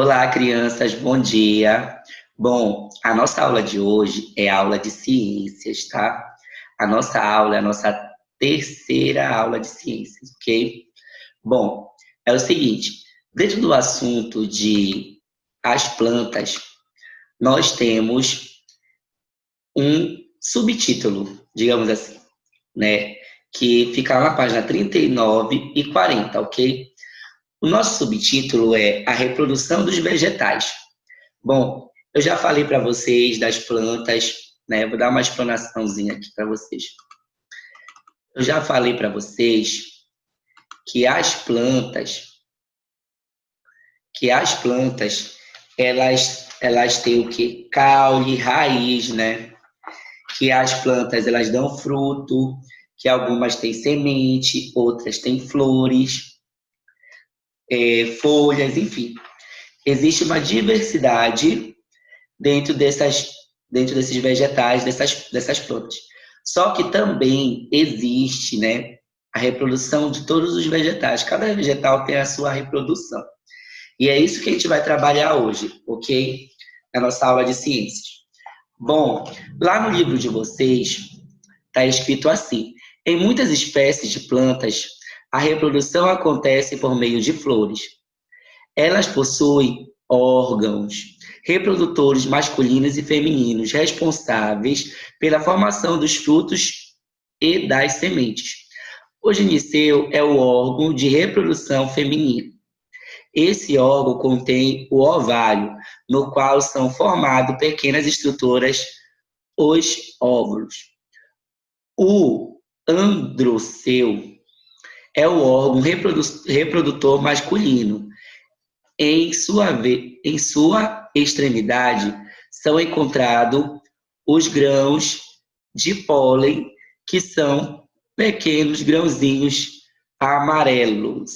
Olá, crianças, bom dia. Bom, a nossa aula de hoje é aula de ciências, tá? A nossa aula é a nossa terceira aula de ciências, ok? Bom, é o seguinte, dentro do assunto de as plantas, nós temos um subtítulo, digamos assim, né? Que fica na página 39 e 40, ok? O nosso subtítulo é A Reprodução dos Vegetais. Bom, eu já falei para vocês das plantas, né? Vou dar uma explanaçãozinha aqui para vocês. Eu já falei para vocês que as plantas, elas têm o quê? Caule, raiz, né? Que as plantas elas dão fruto, que algumas têm semente, outras têm flores, folhas, enfim. Existe uma diversidade dentro desses vegetais, dessas plantas. Só que também existe, né, a reprodução de todos os vegetais. Cada vegetal tem a sua reprodução. E é isso que a gente vai trabalhar hoje, ok? Na nossa aula de ciências. Bom, lá no livro de vocês está escrito assim: em muitas espécies de plantas, a reprodução acontece por meio de flores. Elas possuem órgãos reprodutores masculinos e femininos responsáveis pela formação dos frutos e das sementes. O gineceu é o órgão de reprodução feminino. Esse órgão contém o ovário, no qual são formadas pequenas estruturas, os óvulos. O androceu é o órgão reprodutor masculino. Em sua extremidade são encontrados os grãos de pólen, que são pequenos grãozinhos amarelos,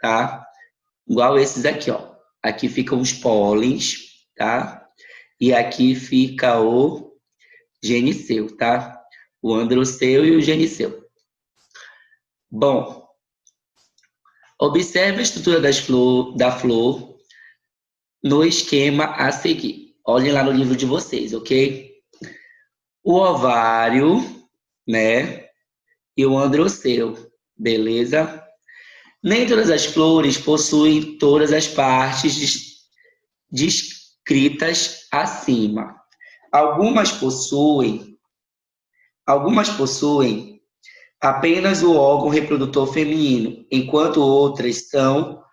tá? Igual esses aqui, ó. Aqui ficam os pólens, tá? E aqui fica o gineceu, tá? O androceu e o gineceu. Bom, observe a estrutura da flor no esquema a seguir. Olhem lá no livro de vocês, ok? O ovário, né? E o androceu, beleza? Nem todas as flores possuem todas as partes descritas acima. Algumas possuem apenas o órgão reprodutor feminino, enquanto outras são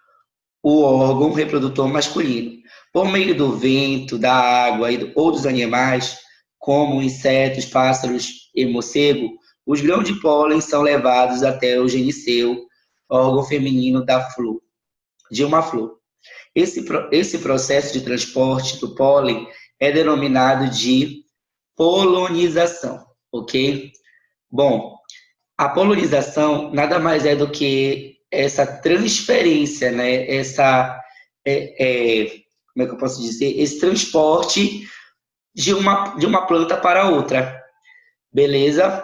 o órgão reprodutor masculino. Por meio do vento, da água ou dos animais, como insetos, pássaros e morcego, os grãos de pólen são levados até o gineceu, órgão feminino de uma flor. Esse processo de transporte do pólen é denominado de polinização, ok? Bom, a polinização nada mais é do que essa transferência, né? Como é que eu posso dizer? Esse transporte de uma planta para outra, beleza?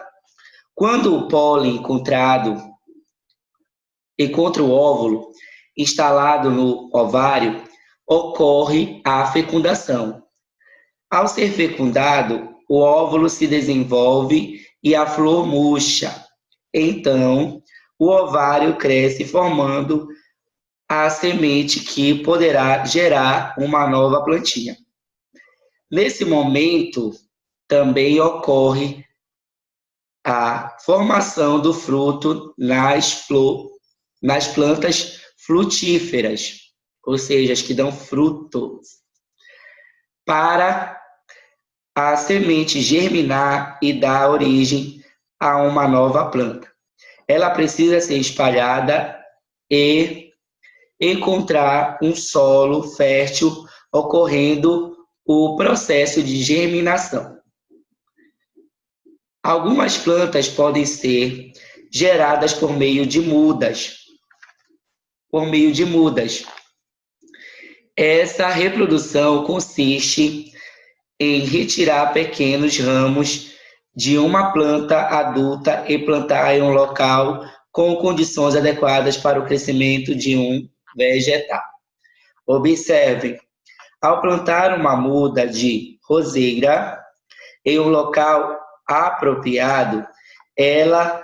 Quando o pólen encontra o óvulo instalado no ovário, ocorre a fecundação. Ao ser fecundado, o óvulo se desenvolve e a flor murcha. Então, o ovário cresce formando a semente que poderá gerar uma nova plantinha. Nesse momento, também ocorre a formação do fruto nas plantas frutíferas, ou seja, as que dão frutos. Para a semente germinar e dar origem a uma nova planta, ela precisa ser espalhada e encontrar um solo fértil, ocorrendo o processo de germinação. Algumas plantas podem ser geradas por meio de mudas. Essa reprodução consiste em retirar pequenos ramos de uma planta adulta e plantar em um local com condições adequadas para o crescimento de um vegetal. Observem, ao plantar uma muda de roseira em um local apropriado, ela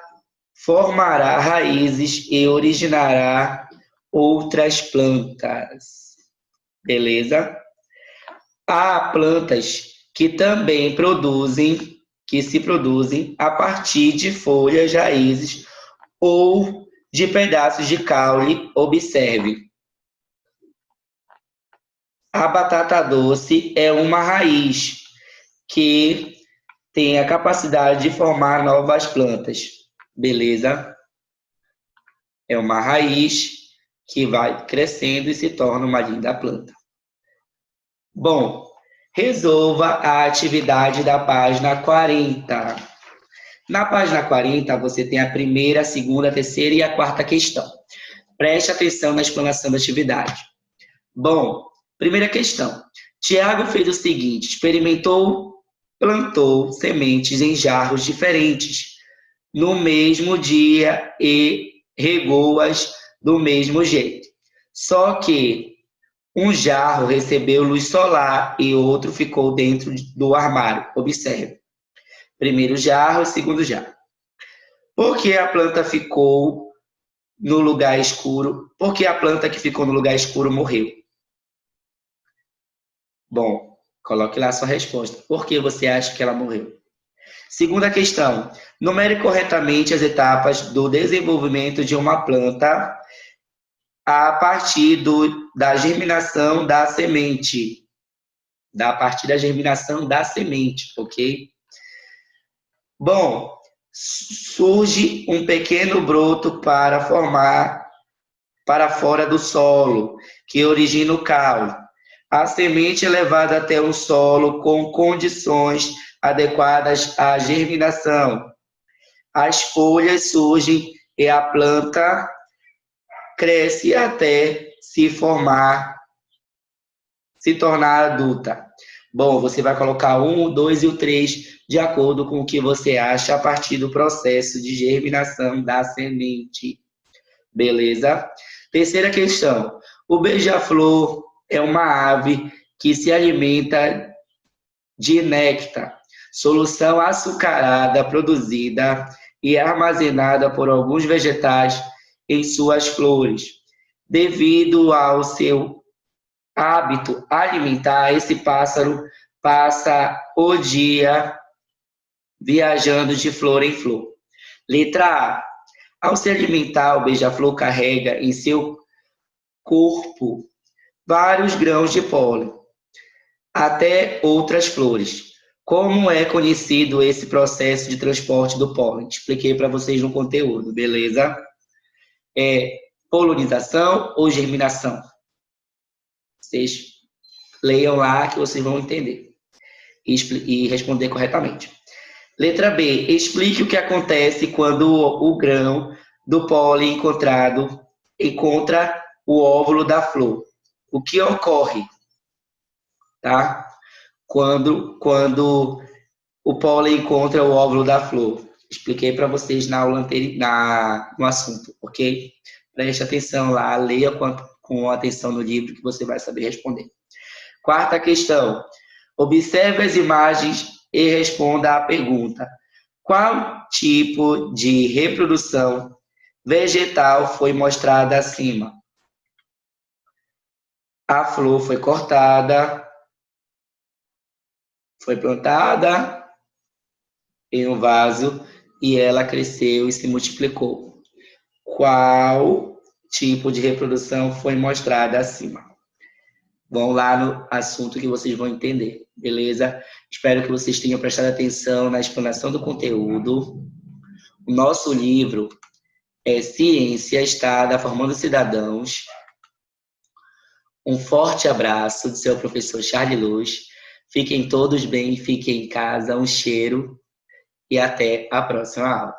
formará raízes e originará outras plantas. Beleza? Há plantas que também se produzem a partir de folhas, raízes ou de pedaços de caule. Observe. A batata doce é uma raiz que tem a capacidade de formar novas plantas. Beleza? É uma raiz que vai crescendo e se torna uma linda planta. Bom, resolva a atividade da página 40. Na página 40, você tem a primeira, a segunda, a terceira e a quarta questão. Preste atenção na explanação da atividade. Bom, primeira questão. Tiago fez o seguinte: plantou sementes em jarros diferentes no mesmo dia e regou-as do mesmo jeito. Só que um jarro recebeu luz solar e outro ficou dentro do armário. Observe. Primeiro jarro e segundo jarro. Por que a planta ficou no lugar escuro? Por que a planta que ficou no lugar escuro morreu? Bom, coloque lá a sua resposta. Por que você acha que ela morreu? Segunda questão. Numere corretamente as etapas do desenvolvimento de uma planta a partir da germinação da semente. A partir da germinação da semente, ok? Bom, surge um pequeno broto para fora do solo, que origina o caule. A semente é levada até o solo com condições adequadas à germinação. As folhas surgem e a planta cresce até se tornar adulta. Bom, você vai colocar 1, o 2 e o 3 de acordo com o que você acha a partir do processo de germinação da semente. Beleza? Terceira questão. O beija-flor é uma ave que se alimenta de néctar, solução açucarada produzida e armazenada por alguns vegetais em suas flores. Devido ao seu hábito alimentar, esse pássaro passa o dia viajando de flor em flor. Letra A. Ao se alimentar, o beija-flor carrega em seu corpo vários grãos de pólen, até outras flores. Como é conhecido esse processo de transporte do pólen? Expliquei para vocês no conteúdo, beleza? É polinização ou germinação? Vocês leiam lá que vocês vão entender e responder corretamente. Letra B. Explique o que acontece quando o grão do pólen encontra o óvulo da flor. O que ocorre? Tá? Quando o pólen encontra o óvulo da flor. Expliquei para vocês na aula anterior, no assunto, ok? Preste atenção lá, leia com atenção no livro que você vai saber responder. Quarta questão. Observe as imagens e responda à pergunta. Qual tipo de reprodução vegetal foi mostrada acima? A flor foi cortada, foi plantada em um vaso e ela cresceu e se multiplicou. Qual tipo de reprodução foi mostrada acima? Vão lá no assunto que vocês vão entender, beleza? Espero que vocês tenham prestado atenção na explanação do conteúdo. O nosso livro é Ciência Está Formando Cidadãos. Um forte abraço do seu professor Charlie Luz. Fiquem todos bem, fiquem em casa, um cheiro e até a próxima aula.